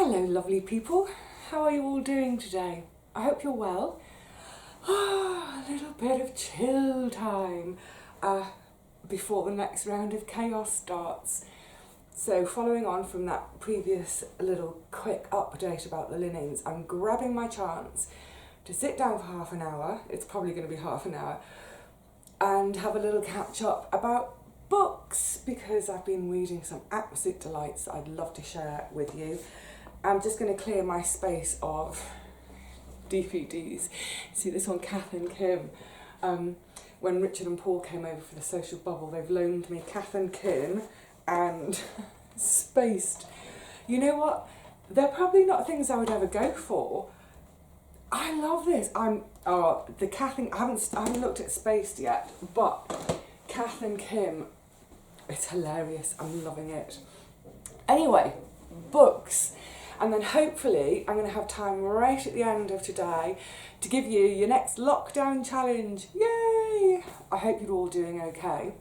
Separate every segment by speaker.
Speaker 1: Hello lovely people, how are you all doing today? I hope you're well. A little bit of chill time before the next round of chaos starts. So following on from that previous little quick update about the linens, I'm grabbing my chance to sit down for half an hour, it's probably going to be half an hour, and have a little catch up about books, because I've been reading some absolute delights that I'd love to share with you. I'm just going to clear my space of DVDs. See this one, Kath and Kim. When Richard and Paul came over for the social bubble, they've loaned me Kath and Kim and Spaced. You know what? They're probably not things I would ever go for. I love this. The Kath and, I haven't looked at Spaced yet, but Kath and Kim, it's hilarious. I'm loving it. Anyway, books. And then hopefully I'm going to have time right at the end of today to give you your next lockdown challenge. Yay! I hope you're all doing okay.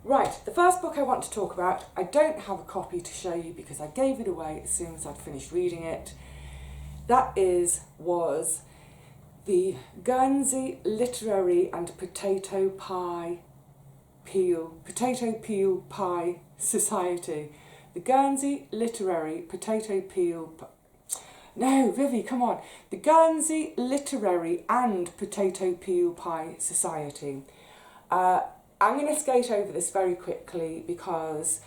Speaker 1: Right, the first book I want to talk about, I don't have a copy to show you because I gave it away as soon as I'd finished reading it. That was the Guernsey Literary and Potato Peel Pie Society. The Guernsey Literary Potato Peel... No, Vivi, come on. The Guernsey Literary and Potato Peel Pie Society. I'm going to skate over this very quickly because,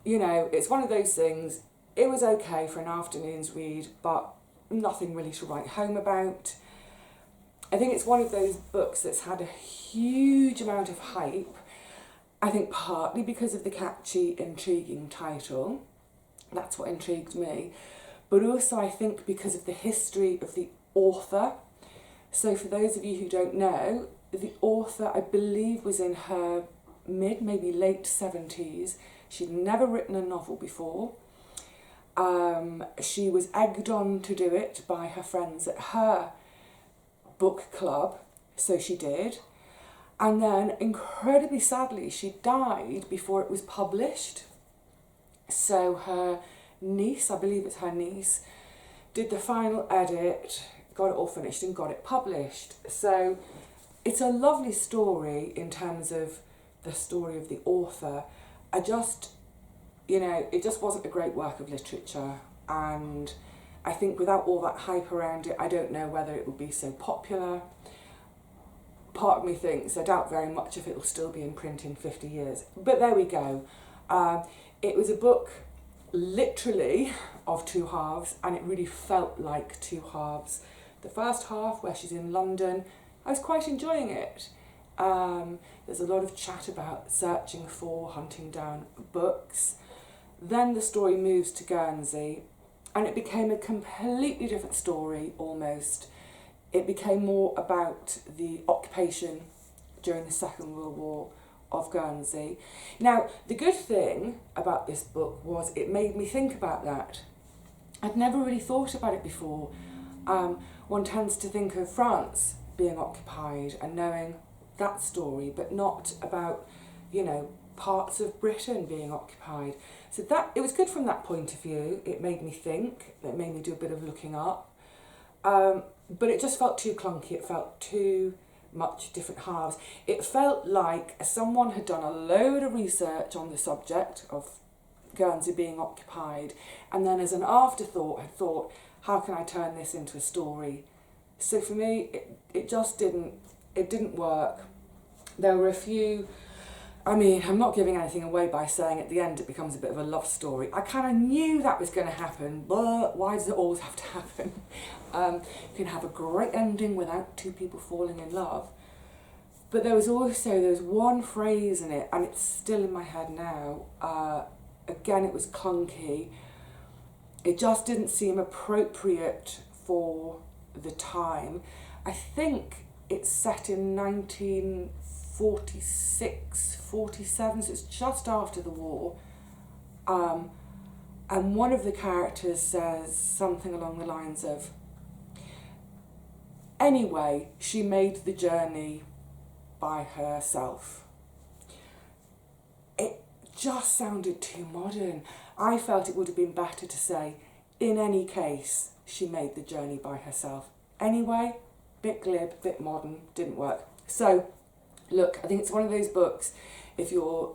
Speaker 1: you know, it's one of those things. It was okay for an afternoon's read, but nothing really to write home about. I think it's one of those books that's had a huge amount of hype. I think partly because of the catchy, intriguing title. That's what intrigued me. But also I think because of the history of the author. So for those of you who don't know, the author, I believe, was in her maybe late 70s. She'd never written a novel before. She was egged on to do it by her friends at her book club, so she did. And then, incredibly sadly, she died before it was published. So her niece, I believe it's her niece, did the final edit, got it all finished and got it published. So it's a lovely story in terms of the story of the author. It just wasn't a great work of literature. And I think without all that hype around it, I don't know whether it would be so popular. Part of me thinks, I doubt very much if it'll still be in print in 50 years. But there we go. It was a book literally of two halves, and it really felt like two halves. The first half, where she's in London, I was quite enjoying it. There's a lot of chat about searching for, hunting down books. Then the story moves to Guernsey, and it became a completely different story almost. It became more about the occupation during the Second World War of Guernsey. Now, the good thing about this book was it made me think about that. I'd never really thought about it before. One tends to think of France being occupied and knowing that story, but not about, parts of Britain being occupied. So it was good from that point of view. It made me think, it made me do a bit of looking up. But it just felt too clunky, it felt too much different halves. It felt like someone had done a load of research on the subject of Guernsey being occupied, and then as an afterthought had thought, how can I turn this into a story? So for me, it just didn't work. There were a few, I'm not giving anything away by saying at the end it becomes a bit of a love story. I kind of knew that was going to happen, but why does it always have to happen? You can have a great ending without two people falling in love. But there was one phrase in it, and it's still in my head now. Again, it was clunky. It just didn't seem appropriate for the time. I think it's set in 1946, 47, so it's just after the war. And one of the characters says something along the lines of, anyway, she made the journey by herself. It just sounded too modern. I felt it would have been better to say, in any case, she made the journey by herself. Anyway, bit glib, bit modern, didn't work. So, look, I think it's one of those books, if you're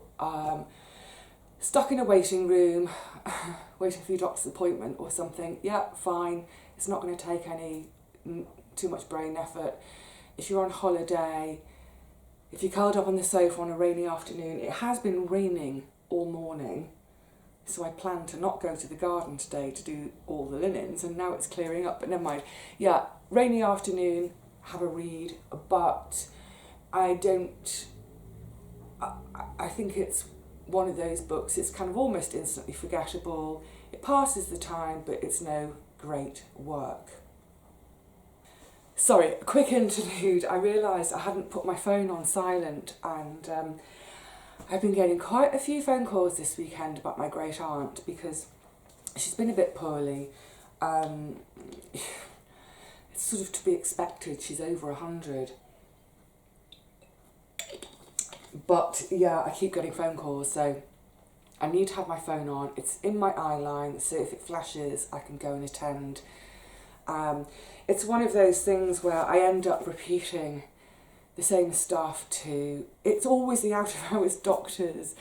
Speaker 1: stuck in a waiting room, waiting for your doctor's appointment or something, yeah, fine. It's not going to take too much brain effort. If you're on holiday, if you're curled up on the sofa on a rainy afternoon, it has been raining all morning, so I planned to not go to the garden today to do all the linens, and now it's clearing up, but never mind. Yeah, rainy afternoon, have a read, but I think it's one of those books, it's kind of almost instantly forgettable. It passes the time, but it's no great work. Sorry, a quick interlude. I realised I hadn't put my phone on silent, and I've been getting quite a few phone calls this weekend about my great aunt because she's been a bit poorly. It's sort of to be expected, she's over 100. But yeah, I keep getting phone calls, so I need to have my phone on. It's in my eye line, so if it flashes, I can go and attend. It's one of those things where I end up repeating the same stuff to... It's always the out-of-hours doctors.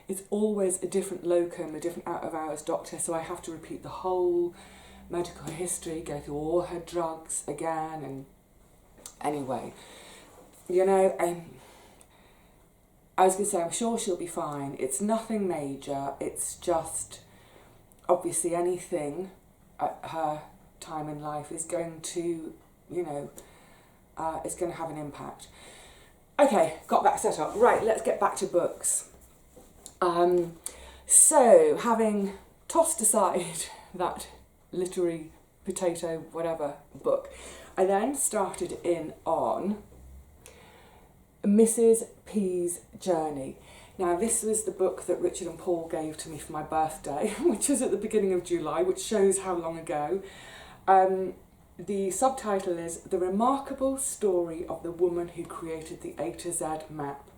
Speaker 1: It's always a different locum, a different out-of-hours doctor, so I have to repeat the whole medical history, go through all her drugs again, and anyway, you know, I was going to say, I'm sure she'll be fine. It's nothing major. It's just, obviously, anything at her time in life is going to, you know, it's going to have an impact. Okay, got that set up. Right, let's get back to books. So, having tossed aside that literary potato whatever book, I then started in on Mrs. P's Journey. Now, this was the book that Richard and Paul gave to me for my birthday, which was at the beginning of July, which shows how long ago. The subtitle is The Remarkable Story of the Woman Who Created the A to Z Map.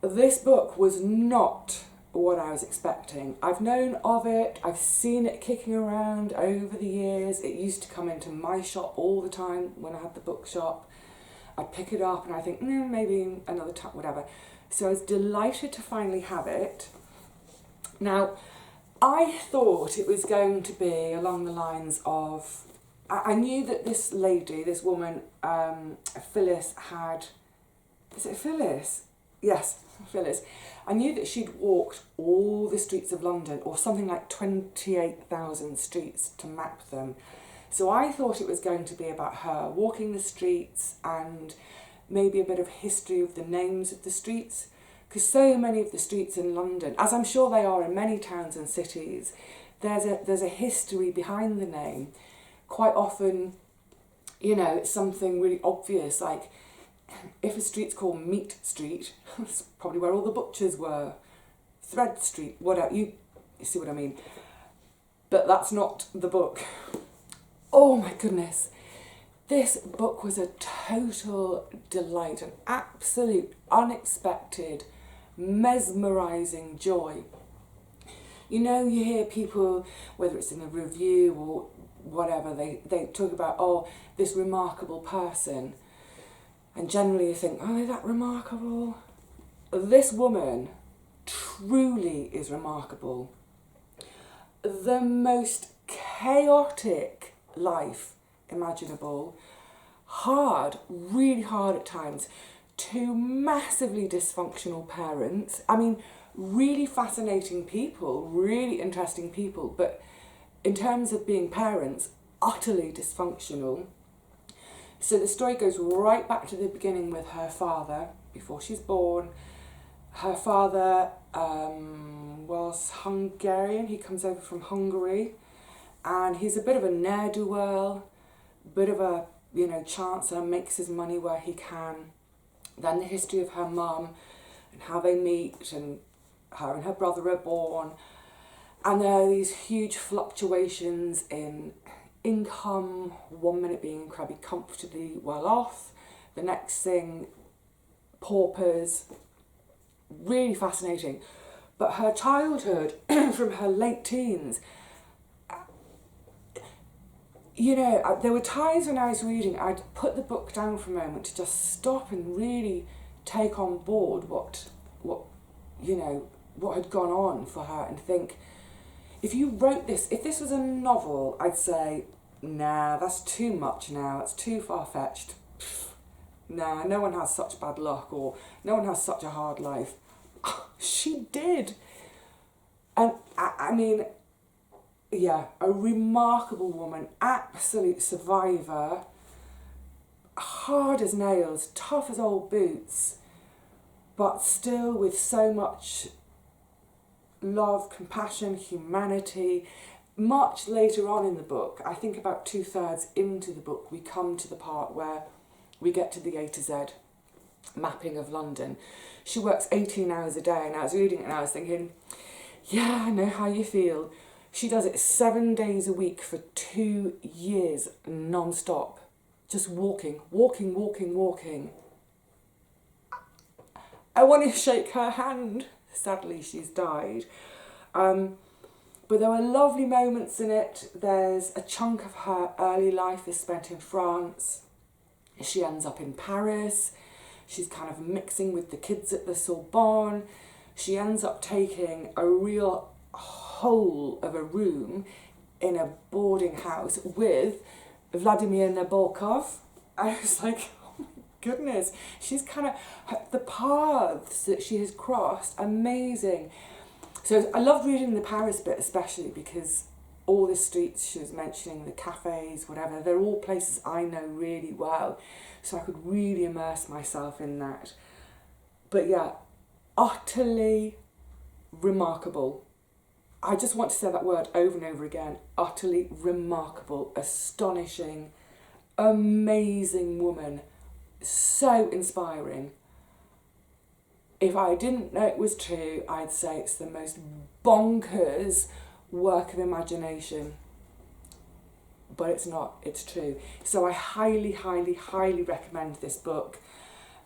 Speaker 1: This book was not what I was expecting. I've known of it, I've seen it kicking around over the years. It used to come into my shop all the time when I had the bookshop. I'd pick it up and I think, maybe another time, whatever. So I was delighted to finally have it. Now, I thought it was going to be along the lines of... I knew that this lady, this woman, Phyllis had... Is it Phyllis? Yes, Phyllis. I knew that she'd walked all the streets of London, or something like 28,000 streets to map them. So I thought it was going to be about her walking the streets and maybe a bit of history of the names of the streets, because so many of the streets in London, as I'm sure they are in many towns and cities, there's a history behind the name. Quite often, you know, it's something really obvious, like if a street's called Meat Street, that's probably where all the butchers were. Thread Street, whatever, you see what I mean. But that's not the book. Oh my goodness, this book was a total delight, an absolute unexpected, mesmerising joy. You know, you hear people, whether it's in a review or whatever, they talk about, oh, this remarkable person, and generally you think, oh, they're that remarkable. This woman truly is remarkable. The most chaotic life imaginable, hard, really hard at times, two massively dysfunctional parents. I mean, really fascinating people, really interesting people, but in terms of being parents, utterly dysfunctional. So the story goes right back to the beginning with her father, before she's born. Her father was Hungarian, he comes over from Hungary, and he's a bit of a ne'er-do-well, bit of a, you know, chancer, makes his money where he can. Then the history of her mum and how they meet, and her and her brother are born. And there are these huge fluctuations in income, 1 minute being incredibly comfortably well off, the next thing, paupers, really fascinating. But her childhood, from her late teens, you know, there were times when I was reading, I'd put the book down for a moment to just stop and really take on board what you know, what had gone on for her, and think, if you wrote this, if this was a novel, I'd say, nah, that's too much now, it's too far-fetched. Nah, no one has such bad luck, or no one has such a hard life. She did. And I mean, yeah, a remarkable woman, absolute survivor, hard as nails, tough as old boots, but still with so much love, compassion, humanity. Much later on in the book, I think about 2/3 into the book, we come to the part where we get to the A to Z mapping of London. She works 18 hours a day, and I was reading it and I was thinking, yeah, I know how you feel. She does it 7 days a week for 2 years non-stop, just walking. I want to shake her hand. Sadly, she's died. But there were lovely moments in it. There's a chunk of her early life is spent in France. She ends up in Paris. She's kind of mixing with the kids at the Sorbonne. She ends up taking a real whole of a room in a boarding house with Vladimir Nabokov. I was like, oh my goodness, she's kind of, the paths that she has crossed, amazing. So I loved reading the Paris bit especially because all the streets she was mentioning, the cafes, whatever, they're all places I know really well. So I could really immerse myself in that. But yeah, utterly remarkable. I just want to say that word over and over again. Utterly remarkable, astonishing, amazing woman. So inspiring. If I didn't know it was true, I'd say it's the most bonkers work of imagination. But it's not, it's true. So I highly, highly, highly recommend this book.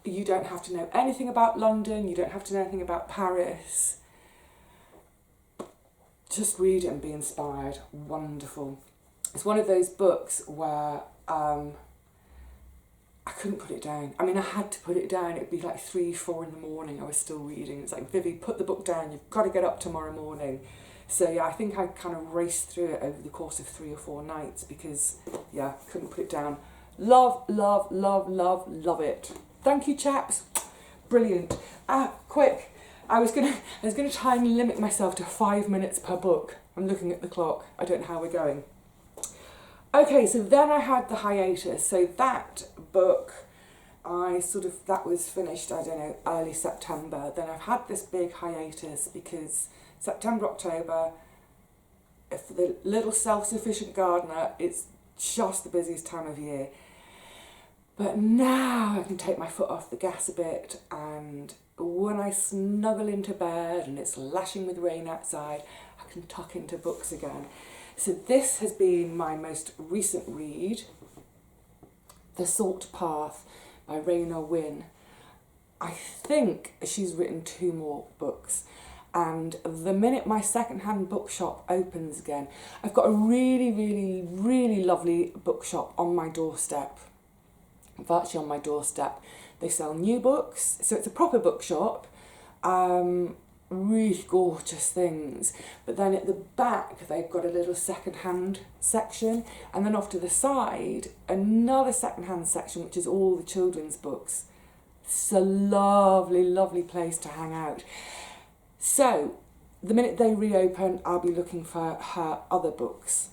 Speaker 1: You don't have to know anything about London, you don't have to know anything about Paris. Just read it and be inspired. Wonderful. It's one of those books where I couldn't put it down. I mean, I had to put it down. It'd be like 3, 4 in the morning. I was still reading. It's like, Vivi, put the book down. You've got to get up tomorrow morning. So yeah, I think I kind of raced through it over the course of 3 or 4 nights because, yeah, couldn't put it down. Love, love, love, love, love it. Thank you, chaps. Brilliant. Quick. I was gonna try and limit myself to 5 minutes per book. I'm looking at the clock. I don't know how we're going. Okay, so then I had the hiatus. So that book, that was finished, I don't know, early September. Then I've had this big hiatus because September, October, for the little self-sufficient gardener, it's just the busiest time of year. But now I can take my foot off the gas a bit, and when I snuggle into bed and it's lashing with rain outside, I can tuck into books again. So this has been my most recent read, The Salt Path by Raynor Wynne. I think she's written 2 more books, and the minute my second-hand bookshop opens again, I've got a really, really, really lovely bookshop on my doorstep, virtually on my doorstep. They sell new books, so it's a proper bookshop, really gorgeous things. But then at the back, they've got a little second-hand section, and then off to the side, another second-hand section, which is all the children's books. It's a lovely, lovely place to hang out. So, the minute they reopen, I'll be looking for her other books.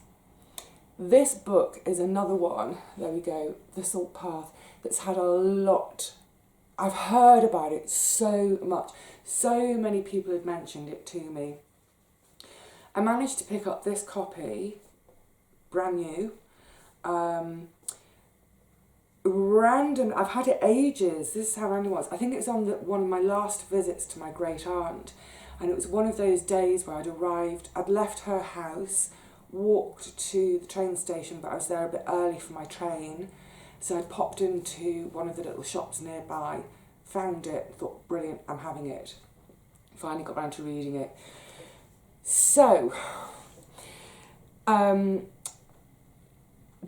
Speaker 1: This book is another one, there we go, The Salt Path, that's had a lot. I've heard about it so much. So many people have mentioned it to me. I managed to pick up this copy, brand new. Random, I've had it ages. This is how random it was. I think it was on one of my last visits to my great aunt. And it was one of those days where I'd left her house, walked to the train station, but I was there a bit early for my train. So I popped into one of the little shops nearby, found it, thought, brilliant, I'm having it. Finally got round to reading it. So,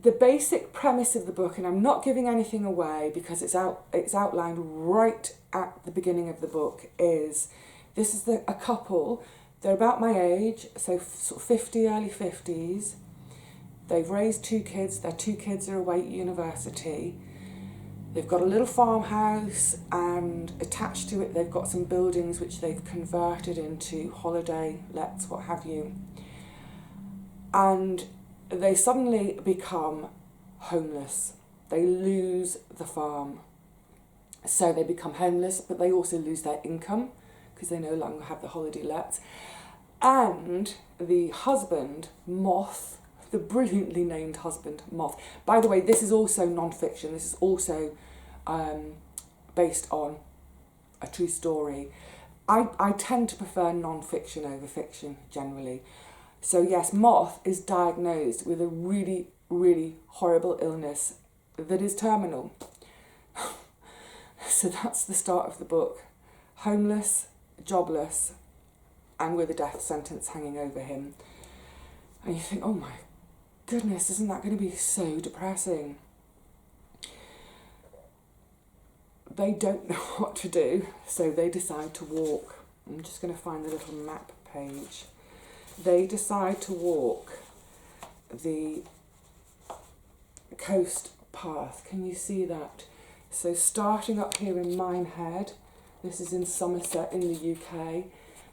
Speaker 1: the basic premise of the book, and I'm not giving anything away because it's outlined right at the beginning of the book, is this is a couple. They're about my age, so sort of 50, early 50s. They've raised 2 kids. Their 2 kids are away at university. They've got a little farmhouse, and attached to it they've got some buildings which they've converted into holiday lets, what have you. And they suddenly become homeless. They lose the farm. So they become homeless, but they also lose their income because they no longer have the holiday lets. And the husband, Moth, the brilliantly named husband, Moth. By the way, this is also non-fiction. This is also based on a true story. I tend to prefer non-fiction over fiction generally. So yes, Moth is diagnosed with a really, really horrible illness that is terminal. So that's the start of the book. Homeless, jobless, and with a death sentence hanging over him. And you think, oh my goodness, isn't that going to be so depressing? They don't know what to do, so they decide to walk. I'm just going to find the little map page. They decide to walk the coast path. Can you see that? So starting up here in Minehead, this is in Somerset in the UK.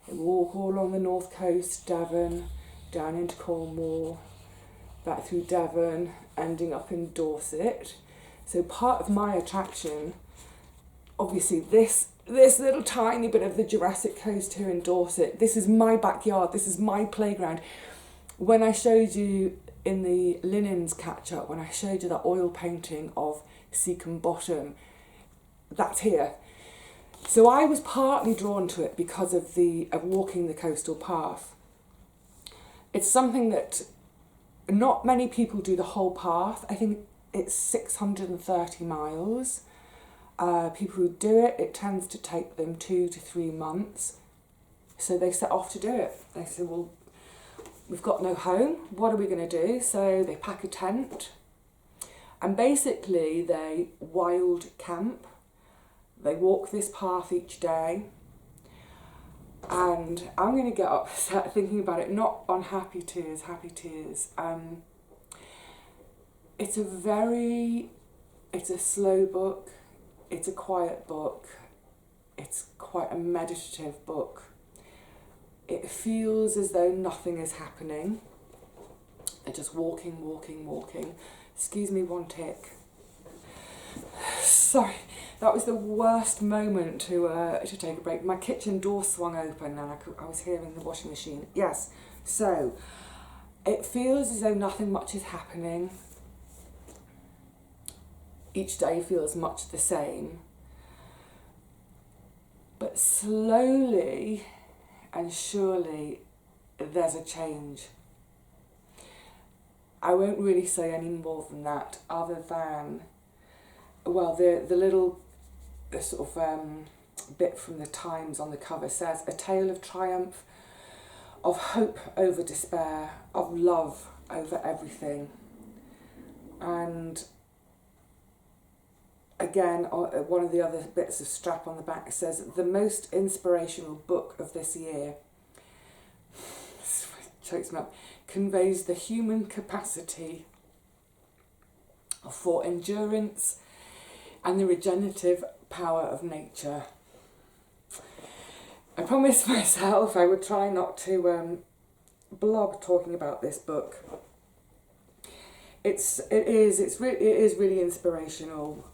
Speaker 1: They walk all along the north coast, Devon, down into Cornwall, back through Devon, ending up in Dorset. So part of my attraction, obviously this little tiny bit of the Jurassic Coast here in Dorset, this is my backyard, this is my playground. When I showed you in the linens catch-up, when I showed you that oil painting of Seacombe Bottom, that's here. So I was partly drawn to it because of walking the coastal path. It's something that not many people do the whole path. I think it's 630 miles. People who do it, it tends to take them 2 to 3 months. So they set off to do it. They say, well, we've got no home, what are we going to do? So they pack a tent, and basically they wild camp. They walk this path each day, and I'm going to get upset thinking about it, not on happy tears. It's a slow book, it's a quiet book, it's quite a meditative book. It feels as though nothing is happening. They're just walking. Excuse me, one tick. Sorry, that was the worst moment to take a break. My kitchen door swung open and I was hearing the washing machine. Yes, so it feels as though nothing much is happening. Each day feels much the same. But slowly and surely there's a change. I won't really say any more than that, other than, well, the little sort of bit from the Times on the cover says, a tale of triumph, of hope over despair, of love over everything. And again, one of the other bits of strap on the back says, the most inspirational book of this year, chokes me up, conveys the human capacity for endurance and the regenerative power of nature. I promised myself I would try not to blog talking about this book. It is really inspirational.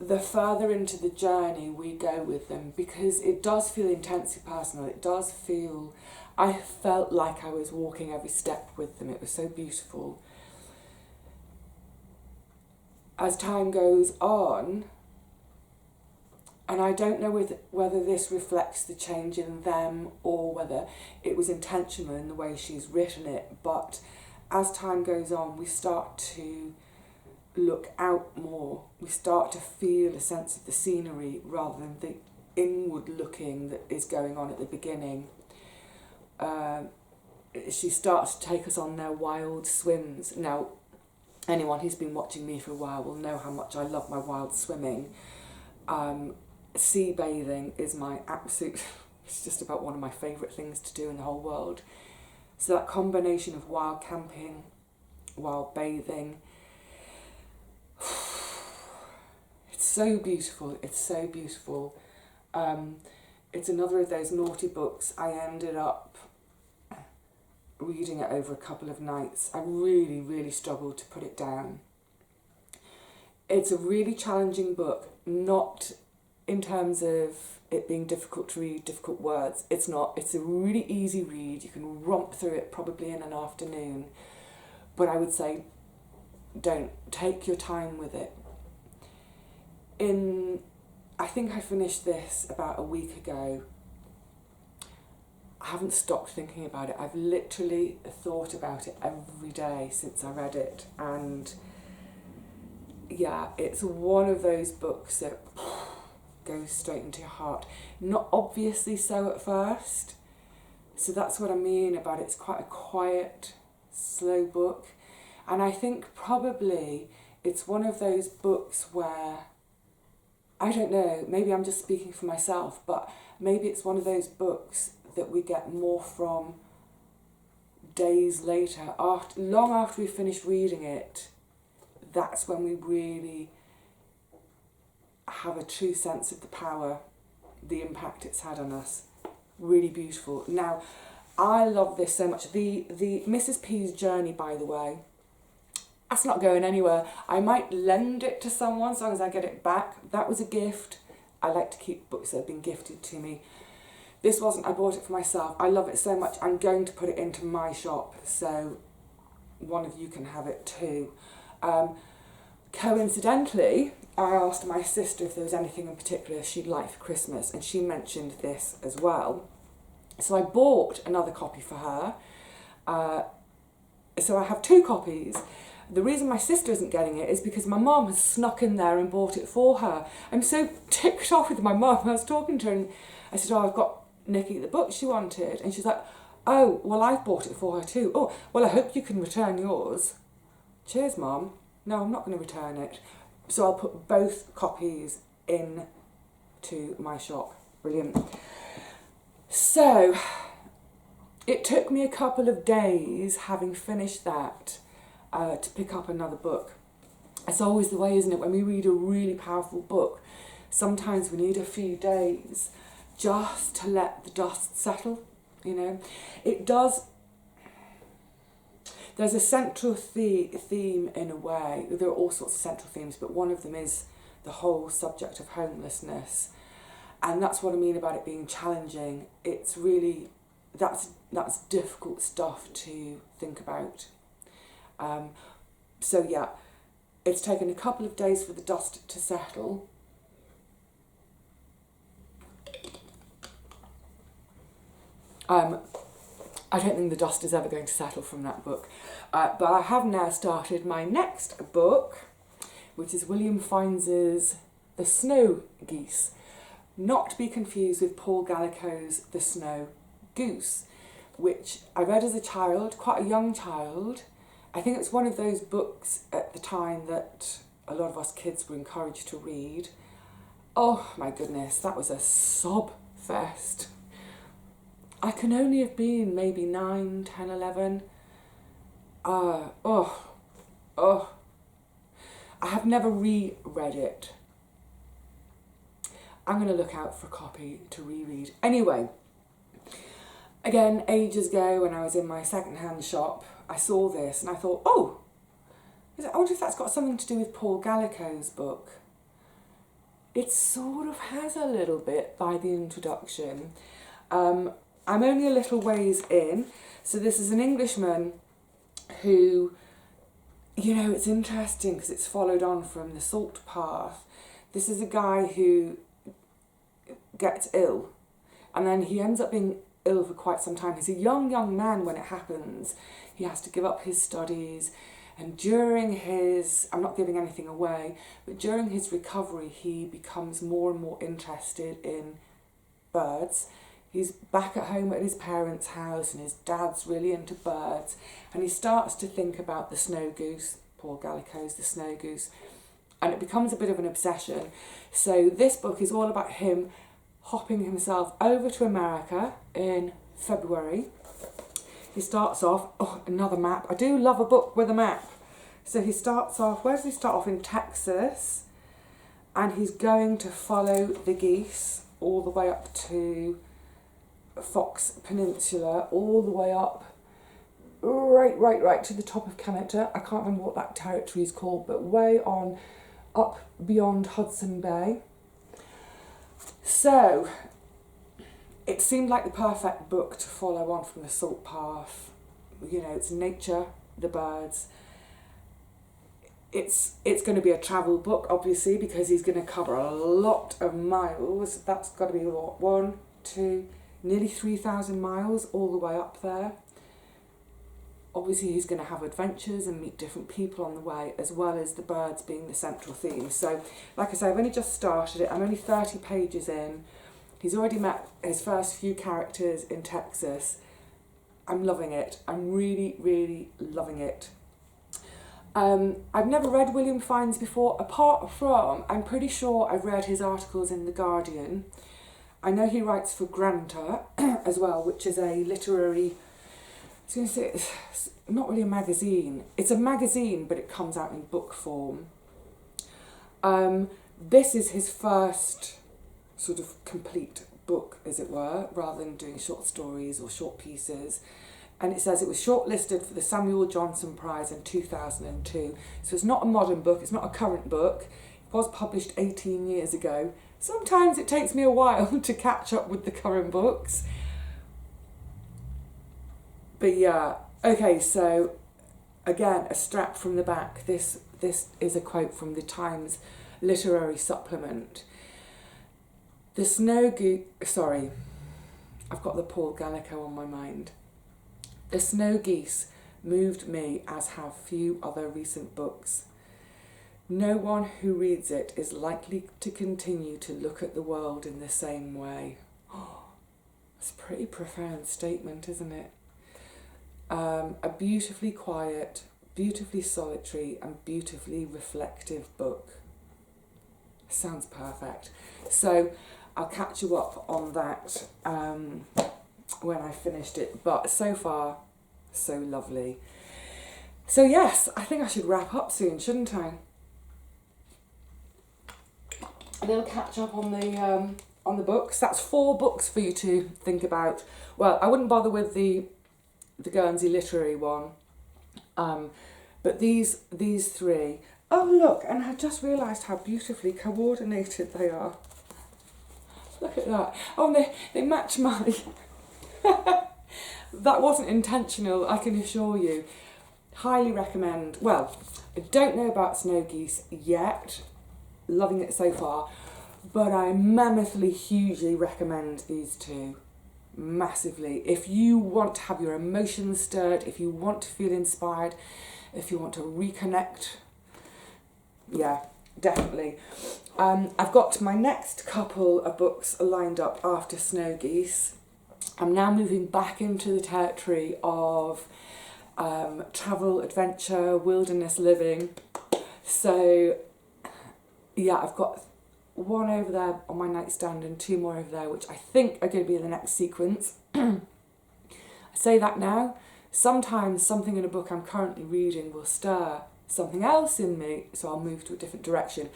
Speaker 1: The further into the journey we go with them, because it does feel intensely personal. It does feel, I felt like I was walking every step with them. It was so beautiful. As time goes on, and I don't know whether this reflects the change in them or whether it was intentional in the way she's written it, but as time goes on, we start to look out more. We start to feel a sense of the scenery rather than the inward looking that is going on at the beginning. she starts to take us on their wild swims. Now, anyone who's been watching me for a while will know how much I love my wild swimming. Sea bathing is my absolute, it's just about one of my favourite things to do in the whole world. So that combination of wild camping, wild bathing, it's so beautiful, it's so beautiful. It's another of those naughty books. I ended up reading it over a couple of nights. I really, really struggled to put it down. It's a really challenging book, not in terms of it being difficult to read, difficult words. It's not. It's a really easy read. You can romp through it probably in an afternoon. But I would say don't. Take your time with it. I think I finished this about a week ago. I haven't stopped thinking about it. I've literally thought about it every day since I read it. And yeah, it's one of those books that goes straight into your heart. Not obviously so at first. So that's what I mean about it's quite a quiet, slow book. And I think probably it's one of those books where, I don't know, maybe I'm just speaking for myself, but maybe it's one of those books that we get more from days later, long after we finished reading it. That's when we really have a true sense of the power, the impact it's had on us. Really beautiful. Now, I love this so much. The Mrs. P's Journey, by the way, that's not going anywhere. I might lend it to someone as long as I get it back. That was a gift. I like to keep books that have been gifted to me. This wasn't, I bought it for myself. I love it so much. I'm going to put it into my shop, so one of you can have it too. Coincidentally, I asked my sister if there was anything in particular she'd like for Christmas, and she mentioned this as well. So I bought another copy for her. So I have 2 copies. The reason my sister isn't getting it is because my mum has snuck in there and bought it for her. I'm so ticked off with my mum. I was talking to her and I said, I've got Nikki the book she wanted. And she's like, oh, well, I've bought it for her too. Oh, well, I hope you can return yours. Cheers, Mum. No, I'm not going to return it. So I'll put both copies in to my shop. Brilliant. So it took me a couple of days, having finished that, to pick up another book. It's always the way, isn't it? When we read a really powerful book, sometimes we need a few days just to let the dust settle, you know. It does. There's a central theme in a way. There are all sorts of central themes, but one of them is the whole subject of homelessness. And that's what I mean about it being challenging. It's really, that's difficult stuff to think about. So yeah, it's taken a couple of days for the dust to settle. I don't think the dust is ever going to settle from that book. But I have now started my next book, which is William Fiennes's The Snow Geese. Not to be confused with Paul Gallico's The Snow Goose, which I read as a child, quite a young child. I think it's one of those books at the time that a lot of us kids were encouraged to read. Oh my goodness, that was a sob fest. I can only have been maybe 9, 10, 11. I have never reread it. I'm going to look out for a copy to reread. Anyway, again, ages ago when I was in my second-hand shop, I saw this and I thought, I wonder if that's got something to do with Paul Gallico's book. It sort of has a little bit by the introduction. I'm only a little ways in. So this is an Englishman who, you know, it's interesting because it's followed on from The Salt Path. This is a guy who gets ill and then he ends up being ill for quite some time. He's a young man when it happens. He has to give up his studies, and during his, I'm not giving anything away, but during his recovery he becomes more and more interested in birds. He's back at home at his parents' house and his dad's really into birds, and he starts to think about the snow goose. Paul Gallico's The Snow Goose, and it becomes a bit of an obsession. So this book is all about him hopping himself over to America in February. He starts off, oh, another map. I do love a book with a map. So he starts off, where does he start off? In Texas, and he's going to follow the geese all the way up to Fox Peninsula, all the way up, right to the top of Canada. I can't remember what that territory is called, but way on up beyond Hudson Bay. So it seemed like the perfect book to follow on from the Salt Path. You know, it's nature, the birds. It's going to be a travel book, obviously, because he's going to cover a lot of miles. That's got to be what, 1, 2, nearly 3,000 miles all the way up there. Obviously, he's going to have adventures and meet different people on the way, as well as the birds being the central theme. So, like I say, I've only just started it. I'm only 30 pages in. He's already met his first few characters in Texas. I'm loving it. I'm really, really loving it. I've never read William Fiennes before, apart from, I'm pretty sure I've read his articles in The Guardian. I know he writes for Granta as well, which is a literary, I was going to say, it's not really a magazine. It's a magazine, but it comes out in book form. This is his first sort of complete book, as it were, rather than doing short stories or short pieces. And it says it was shortlisted for the Samuel Johnson Prize in 2002. So it's not a modern book, it's not a current book. It was published 18 years ago. Sometimes it takes me a while to catch up with the current books. But yeah, okay, so again, a strap from the back. This is a quote from the Times Literary Supplement. The snow goose, sorry, I've got the Paul Gallico on my mind. The Snow Geese moved me as have few other recent books. No one who reads it is likely to continue to look at the world in the same way. Oh, that's a pretty profound statement, isn't it? A beautifully quiet, beautifully solitary and beautifully reflective book. Sounds perfect. So I'll catch you up on that when I finished it, but so far, so lovely. So yes, I think I should wrap up soon, shouldn't I? A little catch up on the books. That's 4 books for you to think about. Well, I wouldn't bother with the Guernsey literary one, but these 3. Oh look, and I just realised how beautifully coordinated they are. Look at that. Oh, they match my... That wasn't intentional, I can assure you. Highly recommend. Well, I don't know about Snow Geese yet. Loving it so far. But I mammothly, hugely recommend these 2. Massively. If you want to have your emotions stirred, if you want to feel inspired, if you want to reconnect, yeah, definitely. I've got my next couple of books lined up after Snow Geese. I'm now moving back into the territory of travel, adventure, wilderness living. So, yeah, I've got 1 over there on my nightstand and 2 more over there, which I think are going to be in the next sequence. I say that now. Sometimes something in a book I'm currently reading will stir something else in me, so I'll move to a different direction.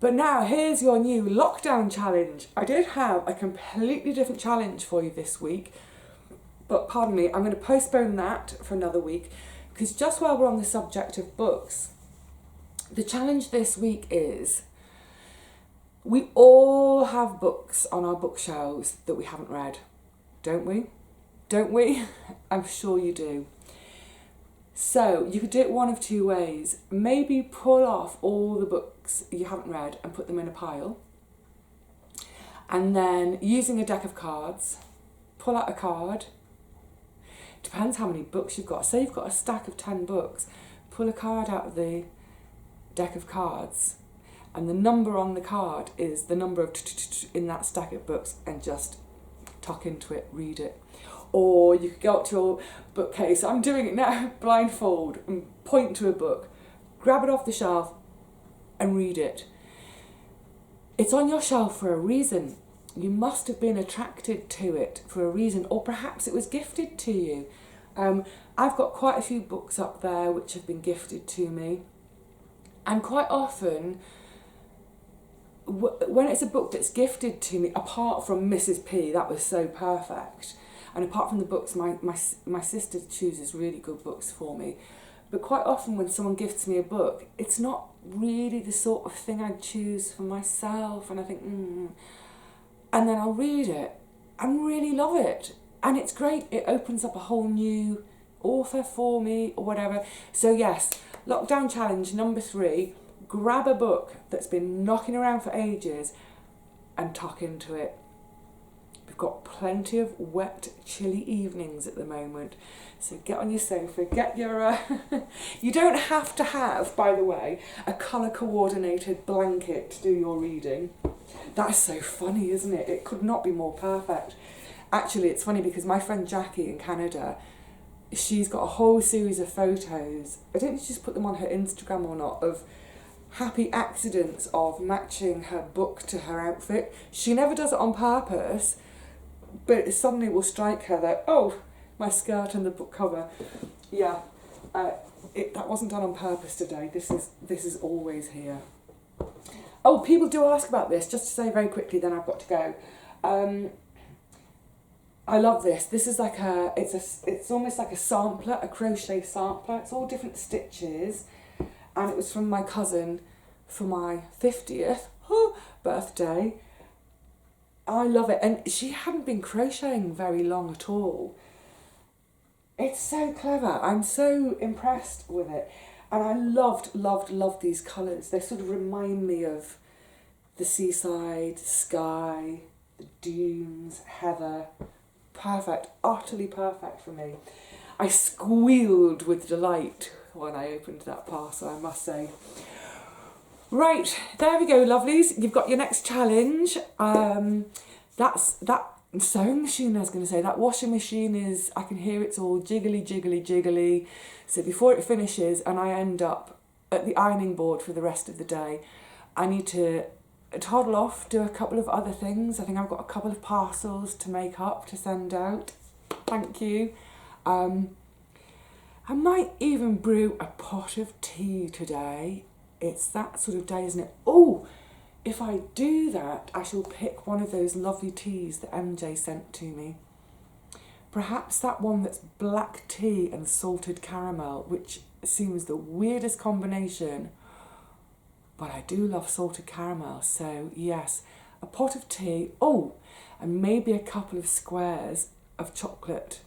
Speaker 1: But now, here's your new lockdown challenge. I did have a completely different challenge for you this week, but pardon me, I'm going to postpone that for another week, because just while we're on the subject of books, the challenge this week is, we all have books on our bookshelves that we haven't read, don't we? Don't we? I'm sure you do. So you could do it one of 2 ways. Maybe pull off all the books you haven't read and put them in a pile. And then using a deck of cards, pull out a card. Depends how many books you've got. Say you've got a stack of 10 books. Pull a card out of the deck of cards. And the number on the card is the number of in that stack of books, and just tuck into it, read it. Or you could go up to your bookcase, I'm doing it now, blindfold, and point to a book, grab it off the shelf and read it. It's on your shelf for a reason. You must have been attracted to it for a reason, or perhaps it was gifted to you. I've got quite a few books up there which have been gifted to me, and quite often when it's a book that's gifted to me, apart from Mrs. P, that was so perfect, and apart from the books, my sister chooses really good books for me, but quite often when someone gifts me a book, it's not really the sort of thing I'd choose for myself, and I think, and then I'll read it and really love it, and it's great. It opens up a whole new author for me or whatever. So yes, lockdown challenge number 3, grab a book that's been knocking around for ages and tuck into it. We've got plenty of wet, chilly evenings at the moment, so get on your sofa, get your you don't have to have, by the way, a colour coordinated blanket to do your reading. That's so funny, isn't it? It could not be more perfect. Actually, it's funny because my friend Jackie in Canada, she's got a whole series of photos, I don't know if she just put them on her Instagram or not, of happy accidents of matching her book to her outfit. She never does it on purpose, but it suddenly will strike her that, oh, my skirt and the book cover. Yeah, that wasn't done on purpose today. This is always here. Oh, people do ask about this. Just to say very quickly, then I've got to go. I love this. This is like it's almost like a sampler, a crochet sampler. It's all different stitches, and it was from my cousin for my 50th birthday. I love it, and she hadn't been crocheting very long at all. It's so clever. I'm so impressed with it, and I loved these colours. They sort of remind me of the seaside, sky, the dunes, heather. Perfect, utterly perfect for me. I squealed with delight when I opened that parcel, I must say. Right, there we go, lovelies. You've got your next challenge. That's that sewing machine, I was going to say. That washing machine is, I can hear it's all jiggly. So before it finishes and I end up at the ironing board for the rest of the day, I need to toddle off, do a couple of other things. I think I've got a couple of parcels to make up, to send out. Thank you. I might even brew a pot of tea today. It's that sort of day, isn't it? Oh, if I do that, I shall pick one of those lovely teas that MJ sent to me. Perhaps that one that's black tea and salted caramel, which seems the weirdest combination, but I do love salted caramel, so yes, a pot of tea, oh, and maybe a couple of squares of chocolate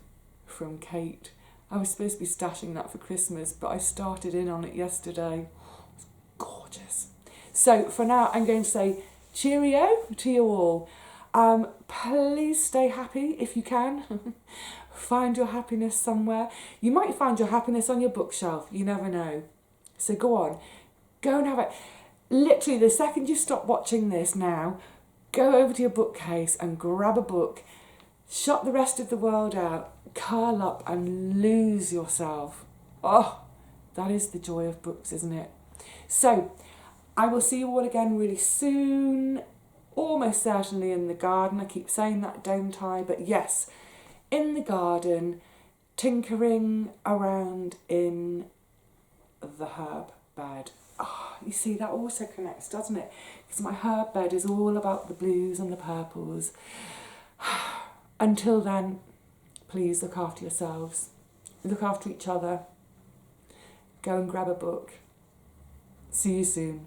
Speaker 1: from Kate. I was supposed to be stashing that for Christmas, but I started in on it yesterday. It's gorgeous. So for now, I'm going to say cheerio to you all. Please stay happy if you can. Find your happiness somewhere. You might find your happiness on your bookshelf, you never know. So go on, go and have it. Literally, the second you stop watching this now, go over to your bookcase and grab a book, shut the rest of the world out, curl up and lose yourself. Oh, that is the joy of books, isn't it? So, I will see you all again really soon, almost certainly in the garden. I keep saying that, don't I? But yes, in the garden, tinkering around in the herb bed. Oh, you see, that also connects, doesn't it? Because my herb bed is all about the blues and the purples. Until then, please look after yourselves. Look after each other. Go and grab a book. See you soon.